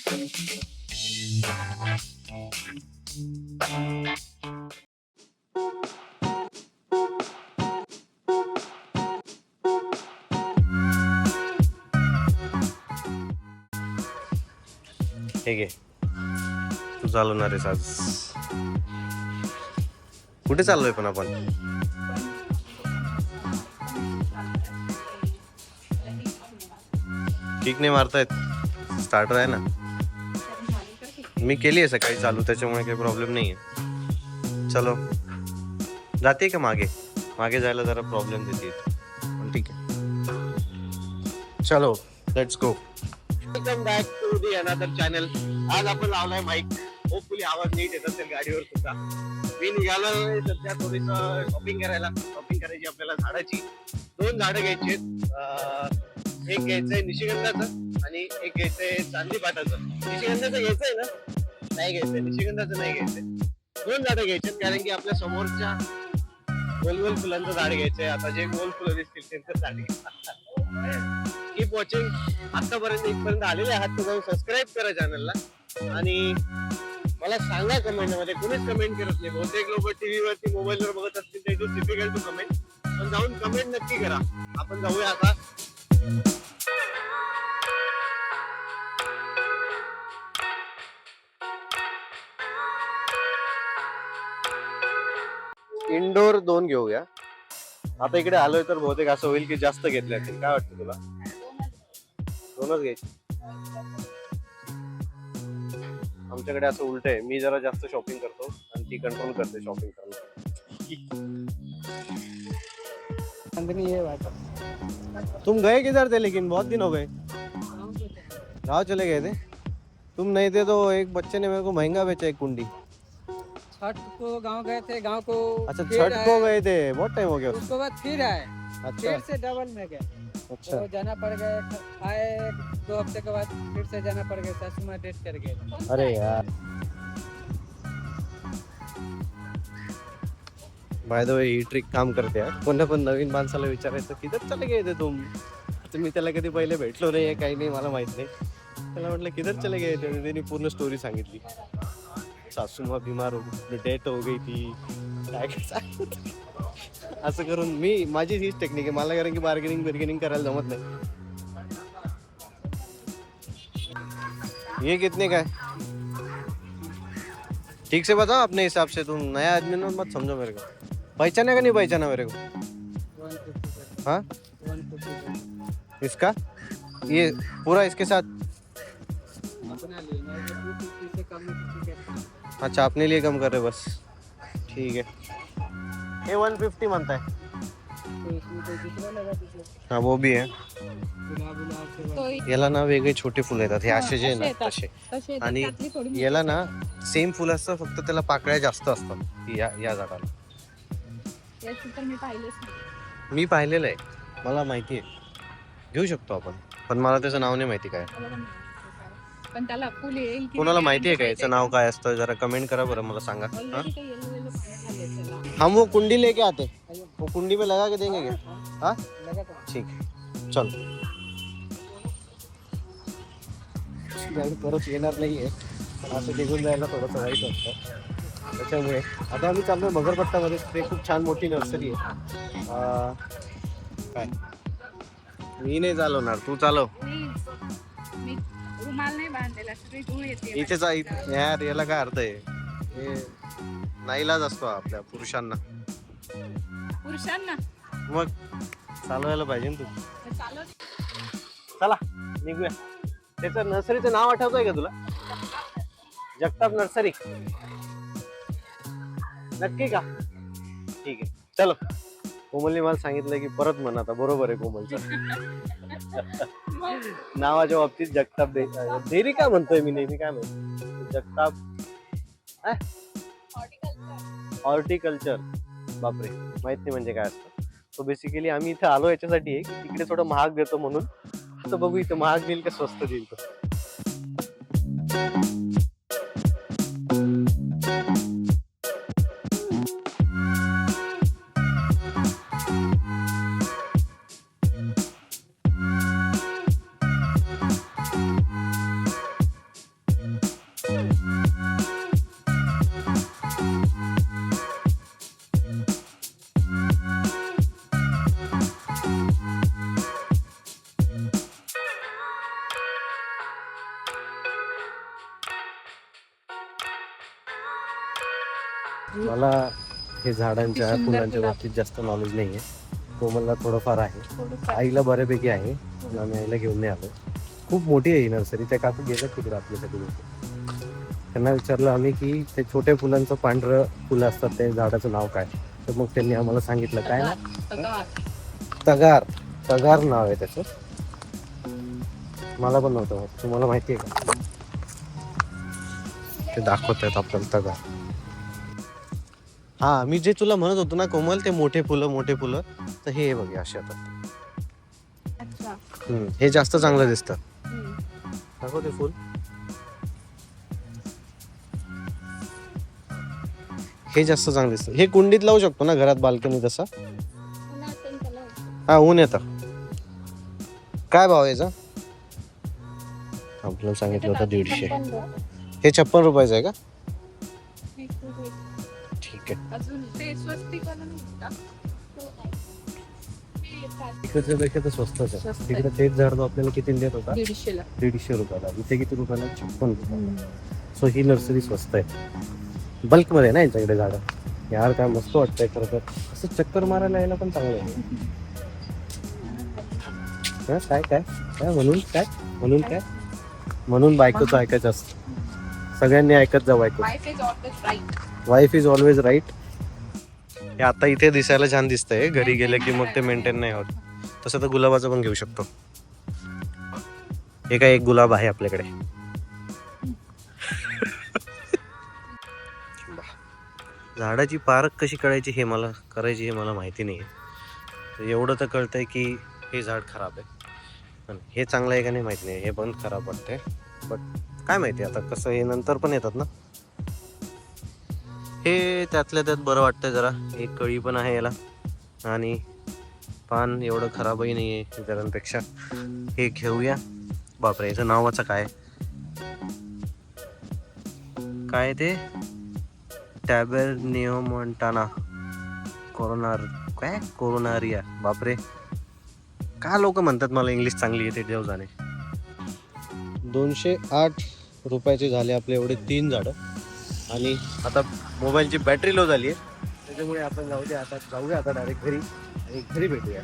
ठीक आहे, तू चालवणार आहेस आज. कुठे चाललोय पण आपण? किक नाही मारतायत, स्टार्टर आहे ना. मी केली आहे सकाळी चालू, त्याच्यामुळे काही प्रॉब्लेम नाही आहे. चलो, जाते का मागे? मागे जायला जरा प्रॉब्लेम देते, पण ठीक आहे. चलो, let's go. Welcome back to the another channel. आज आपण लावलाय माईक. होपफुली आवाज नीट येत असेल गाडीवर सुद्धा. मी निघालोय सध्या थोडीसं शॉपिंग करायला. शॉपिंग करायची आपल्याला झाडाची. 2 झाडं घ्यायची आहेत. एक घ्यायचंय निशिगंधाचं आणि एक घ्यायचंय चांदीपाटाचं. निशिगंधाचं घ्यायचंय ना? नाही घ्यायचंय, निशिगंधाचं नाही घ्यायचंय. 2 झाडं घ्यायचे कारण की आपल्या समोरच्या गोल फुलांचं झाड घ्यायचंय. आता जे गोल फुलं दिसतील त्यांचं झाड घ्यायचं. Keep watching. आतापर्यंत इथपर्यंत आलेले आहात तर जाऊन सबस्क्राईब करा चॅनलला. आणि मला सांगा कमेंटमध्ये. कोणीच कमेंट करत नाही. बहुतेक लोक टीव्हीवरती मोबाईलवर बघत असतील ते डिफिकल्ट टू कमेंट. पण जाऊन कमेंट नक्की करा. आपण जाऊया आता. इंडोर 2 घेऊया. आता इकडे आलोय तर बहुतेक असं होईल की जास्त घेतले असतील. काय वाटतं तुला? 2च घ्यायचे. आमच्याकडे असं उलट आहे. मी जरा जास्त शॉपिंग करतो आणि ती कंट्रोल करते शॉपिंग करायला. तुम गए किधर थे लेकिन बहुत दिन हो गए. गाँव चले गए थे. तुम नहीं थे तो एक बच्चे ने मेरे को महंगा बेचा एक कुंडी. छठ को गांव गए थे. गांव को अच्छा, फिर छठ को आए, गए थे, बहुत टाइम हो गया. उसके बाद फिर आए. अच्छा फिर से डबल में गए. अच्छा. तो जाना पड़ गया. आए 2 हफ्ते के बाद फिर से जाना पड़ गया. सासू माँ डेट कर गए. अरे यार. By the way he trick काम करते यार. कोणत्या पण नवीन माणसाला विचारायचं किधर चले गए थे तुम. आता मी त्याला कधी पहिले भेटलो नाही, काही नाही, मला माहित नाही. त्याला म्हटलं किधर चले गए थे, त्यांनी पूर्ण स्टोरी सांगितली. सासू माँ बीमार हो गई, डेट हो गई थी, काय काय असं करून माझी हीच टेक्निक आहे. मला कारण की बार्गेनिंग करायला जमत नाही. ये कितने का है? ठीक से बताओ अपने हिसाब से. तुम नया आदमी ना, मत समझो मेरे को. पहचाना का नहीं पहचाना मेरे को? हाँ, इसका ये पूरा इसके साथ. अपना लिए 250 से कम में किसी के. अच्छा, अपने लिए कम कर रहे बस. ठीक है. ये 150 म्हणता है. तो इसमें कोई दूसरा लगा दीजिए. हाँ, वो भी है. गुलाब तो याला ना वेगळे छोटे फुलं येतात. हे असे जे आहे ना तसे. तसे आणि त्यातली थोडी मोठी याला ना सेम फुल असतं, फक्त त्याला पाकळ्या जास्त असतात या झाडाला. याची तर मी पाहिलेच नाही. मी पाहिलेलं आहे, मला माहिती आहे. घेऊ शकतो आपण, पण मला त्याचं नाव नाही माहिती काय. मला पण नाही. पण त्याला फुल येईल की कोणाला नाही माहिती आहे का ते याचं नाव काय असतं? जरा कमेंट करा बरं, मला सांगा. हाँ? already ते yellow yellow पानं झाले त्याला. हम वो कुंडी लेके आते, वो कुंडी में लगा के देंगे क्या? हाँ लगा था. ठीक है, चल. परत येणार नाहीये, असं निघून जायला थोडंसं वाईट वाटतं. त्याच्यामुळे आता आम्ही चाललोय मगरपट्टामध्ये. ते खूप छान मोठी नर्सरी आहे. काय मी नाही चालवणार, तू चालव. मी रुमाल नाही बांधलेला, सगळी धूळ येते. इथेच यार, याला काय अर्थ आहे? हे नाईलाज असतो आपल्या पुरुषांना. पुरुषांना मग चालवायला पाहिजे ना तू. तर चालत. चला निघूया. त्याचं नर्सरीचं नाव आठवतंय का तुला? जगताप नर्सरी. नक्की का? ठीक आहे, चलो. कोमलने मला सांगितलं की परत म्हण. आता बरोबर आहे कोमलचं. नावाच्या बाबतीत जगताप डेअरी का म्हणतोय मी नेहमी? काय म्हणतो जगताप हॉर्टिकल्चर. बापरे, माहित नाही म्हणजे काय असतं. सो बेसिकली आम्ही इथे आलो याच्यासाठी आहे की तिकडे थोडं महाग देतो म्हणून. आता बघू इथं महाग देईल का स्वस्त देईल तो. मला हे झाडांच्या फुलांच्या बाबतीत जास्त नॉलेज नाही आहे. कोमलला थोडंफार आहे, आईला बऱ्यापैकी आहे. पण आम्ही आईला घेऊन नाही आलो. खूप मोठी आहे ही नर्सरी. त्या काकू गेल्या तिकडे आपल्यासाठी. त्यांना विचारलं आम्ही की ते छोट्या फुलांचं पांढरं फुलं असतात ते झाडाचं नाव काय, तर मग त्यांनी आम्हाला सांगितलं काय ना, तगार. तगार नाव आहे त्याचं. मला पण नव्हतं. तुम्हाला माहिती आहे का? ते दाखवत आहेत आपल्याला तगार. हा, मी जे तुला म्हणत होतो ना कोमल, ते मोठे फुलं तर हे बघ असे आता. अच्छा. हे जास्त चांगलं दिसतं. दाखव ते फुल. हे जास्त चांगलं दिसतं. हे कुंडीत लावू शकतो ना घरात, बाल्कनी तसा. हा, ऊन येतं. काय भाव आहे याचा? आपल्याला सांगितलं होतं 150. हे 56 रुपयाचं आहे का? ठीक आहे. अजून ते स्वस्तिकवाला नाही का? इकडच्या पेक्षा तर स्वस्तच आहे. स्वस्त आहे. तिकडे तेच झाड तो आपल्याला किती देत होता? 150 ला. 150 रुपयाला. इथे किती रुपयाला? 56 रुपयाला. सो ही नर्सरी स्वस्त आहे. बल्कमध्ये ना यांच्याकडे झाडं. यार काय मस्त वाटतंय खरं तर. असं चक्कर मारायला यायला पण चांगलं आहे. काय काय काय म्हणून बायकोचं ऐकायचं असतं. सगळ्यांनी ऐकत जा बायको. Wife is always right. हे आता इथे दिसायला छान दिसतंय, घरी गेलं की मग ते मेंटेन नाही होत. तसं तर गुलाबाचं पण घेऊ शकतो. हे काय एक गुलाब आहे आपल्याकडे. झाडाची पारख कशी करायची हे मला माहिती नाही आहे. एवढं तर कळतंय की हे झाड खराब आहे, पण हे चांगलं आहे का नाही माहिती नाही. हे पण खराब वाटतंय, बट काय माहिती आता कसं. हे नंतर पण येतात ना. हे त्यातल्या त्यात बरं वाटतंय जरा. एक कळी पण आहे याला आणि पान एवढं खराबही नाही आहे इतरांपेक्षा. हे घेऊया. बापरे, याचं नावाचं काय ते? टॅबेर्नियोमॉन्टाना कोरोनारिया. बापरे, का लोक म्हणतात. मला इंग्लिश चांगली येते, देव जाणे. 208 रुपयाचे झाले आपले एवढे 3 झाडं. आणि आता मोबाईलची बॅटरी लो झाली आहे, त्याच्यामुळे आपण जाऊया आता डायरेक्ट घरी आणि घरी भेटूया.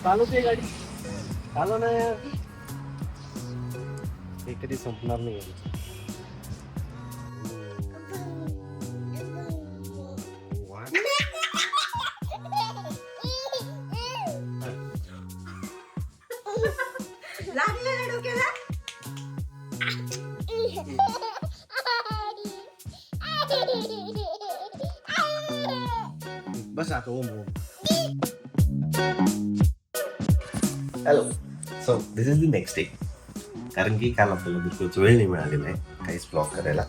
चालवते गाडी, चालव ना यार. हे कधी संपणार नाही. बस आता hello. So this is the next day. कारण की काल आपल्याला बिलकुलच वेळ नाही मिळालेला आहे काहीच ब्लॉग करायला.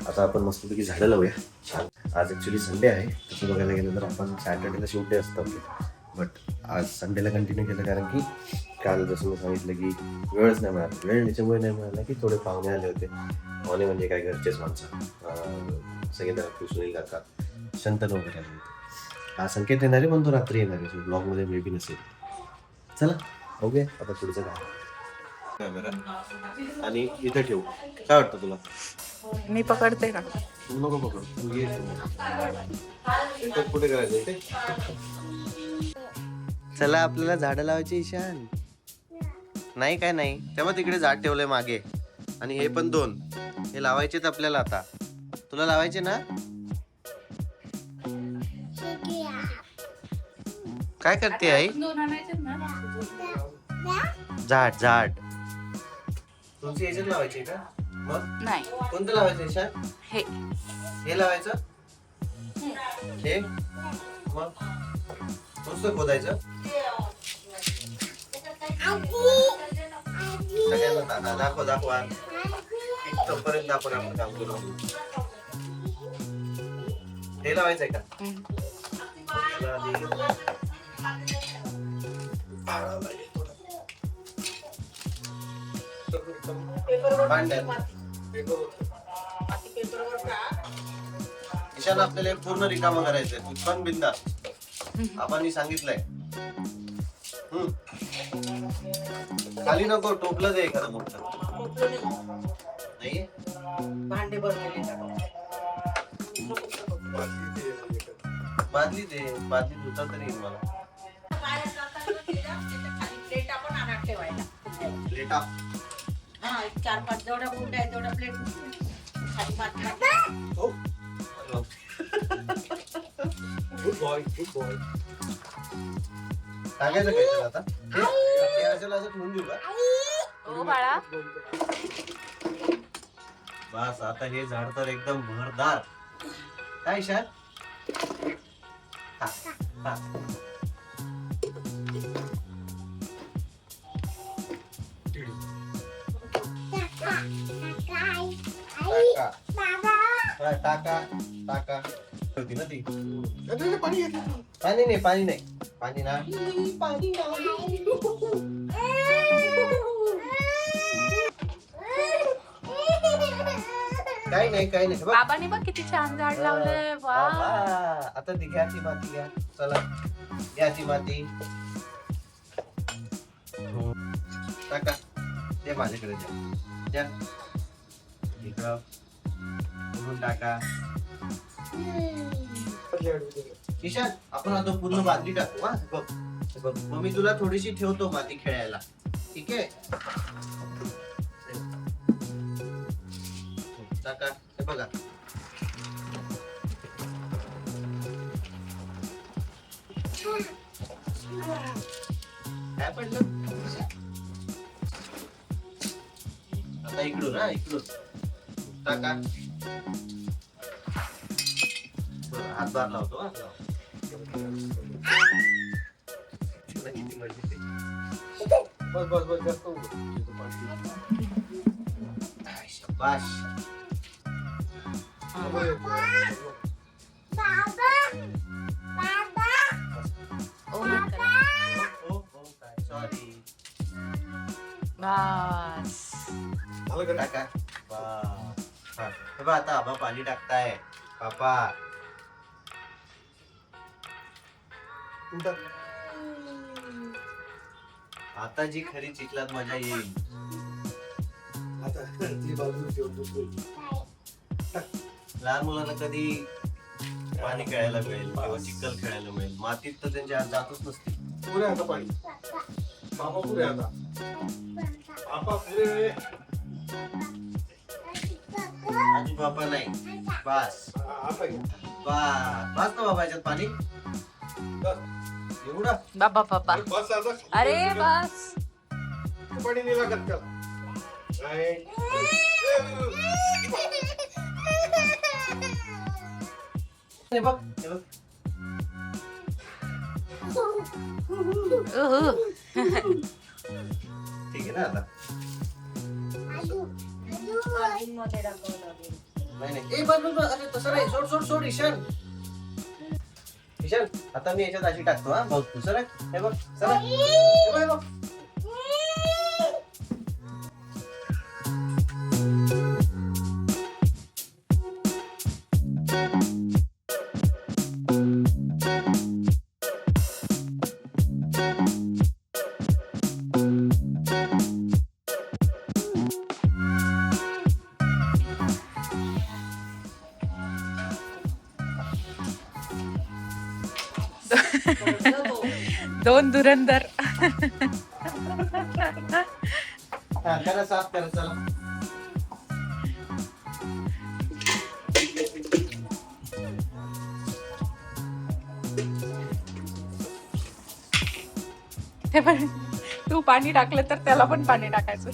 आता आपण मस्तपैकी झाडं लावूया छान. आज ॲक्च्युली संडे आहे. तसं बघायला गेलं तर आपण सॅटर्डेला शूट डे असतं, बट आज संडेला कंटिन्यू केलं कारण की काल जसं मी सांगितलं की वेळच नाही मिळाला. वेळ त्याच्यामुळे नाही मिळाला की थोडे पाहुणे आले होते. पाहुणे म्हणजे काय, घरचेच माणसं. सगळे सुनील काका, शंतन वगैरे आले होते. हा संकेत येणार आहे, पण तो रात्री येणार आहे. ब्लॉगमध्ये मे बी नसेल. चला बघूया आता पुढचं काय. कॅमेरा आणि इथे ठेवू. काय वाटतं तुला? मी पकडते का? तू नको पकड, तू ये. कुठे करायचं ते? चला आपल्याला झाडं लावायची. ईशान नाही काय नाही, तेव्हा तिकडे झाड ठेवलंय मागे. आणि हे पण 2 हे लावायचेत आपल्याला. आता तुला लावायचे ना? काय करते आई? झाड तुमची याच्यात लावायची का? मग नाही, कोणतं लावायचं ईशान? हे लावायचं. हे मग नुसतं खोदायचं. सगळ्यांना दाखवा. इथपर्यंत आपण आपलं काम करू. हे लावायचंय का? ईशान आपल्याला पूर्ण रिकामं करायचंय. तू पण बिंदास. आपण सांगितलंय. खाली नको, टोपलं दे एखादं मोठं. नाही भांडे भरलेले. बादली दे, बादली धुता तरी येईल मला. प्लेटा पण आणा ठेवायला. प्लेटा. हा, 4-5 जेवढ्या गुंड्या आहेत तेवढ्या प्लेट खाली माती. Good boy, good boy. टाकायचं काय त्याला आता? हे असं ठेवून देऊ का? हो बाळा. बस आता हे झाड तर एकदम भरदार. काय शान? हा, हा. टाका. टाका टाका होती ना ती. पाणी घे. पाणी नाही, पाणी नाही, पाणी नाही, पाणी नाही. काही नाही, काही नाही. बघ. बाबाने बघ किती छान झाड लावलंय. वा. बाबा, आता ती घ्या ती माती घ्या. चला घ्या ती माती. टाका. ते माझ्याकडे द्या. इकडं पूर्ण टाका. ईशान, आपण आता पूर्ण बादली टाकू. हा बघ, बघ. मग मी तुला थोडीशी ठेवतो माती खेळायला. ठीक आहे? टाका. हे बघा. काय पडलं? आता इकडून, हा इकडून टाका. हातभार लावतो. हा किती मर्जी ते. बस बस बस जास्त होऊ शाबाश. सॉरी. बस. टाका. बस. हा. हे बघ आता आबा पाणी टाकताय. पापा आता जी खरी चिखलात मजा येईल. आता ती बाजू ठेवतो. लहान मुलांना कधी पाणी खेळायला मिळेल किंवा चिखल खेळायला मिळेल. मातीत तर त्यांच्या हात जातच नसते. पुरे आता पाणी. बाबा पुरे आता. बाबा पुरे. आजू बाबा नाही. बस आता घे. बस ना बाबा याच्यात पाणी. एवढा बाबा बाबा. बस आता. अरे बस. पाणी नाही लागत त्याला. नाही. हे बघ, हे बघ. ठीक आहे ना आता. मध्ये टाकावं लागेल. नाही नाही. ए बस बस बस. अरे तसं नाही. सोड सोड सोड ईशान. ईशान, आता मी याच्यात अशी टाकतो. हा बघ तू. सर हे बघ. सर हे बघ, हे बघ. दोन धुरंधर. हा करा, साफ करा. चला. ते पण तू पाणी टाकलं तर त्याला पण पाणी टाकायचं.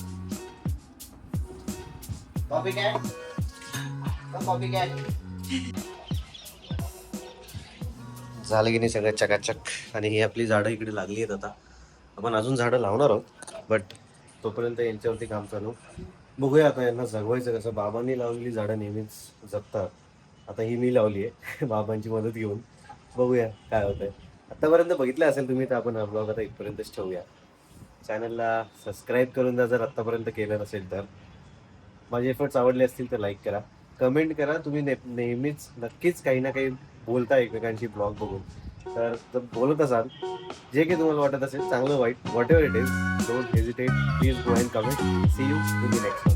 Copy cat. Copy cat. झालं की नाही सगळं चकाचक. आणि ही आपली झाडं इकडे लागली आहेत. आता आपण अजून झाडं लावणार आहोत, बट तोपर्यंत यांच्यावरती काम चालू. बघूया आता यांना जगवायचं कसं. बाबांनी लावलेली झाडं नेहमीच जगतात. आता ही मी लावली आहे बाबांची मदत घेऊन. बघूया काय होतंय. आत्तापर्यंत बघितलं असेल तुम्ही तर आपण हा ब्लॉग आता इथपर्यंतच ठेवूया. चॅनलला सबस्क्राईब करून जर आत्तापर्यंत केलं नसेल तर. माझे एफर्ट्स आवडले असतील तर लाईक करा, कमेंट करा. तुम्ही नेहमीच नक्कीच काही ना काही बोलता एकमेकांशी ब्लॉग बघून. तर जर बोलत असाल, जे काही तुम्हाला वाटत असेल चांगलं वाईट, whatever it is, don't hesitate, please go and comment. See you in the next.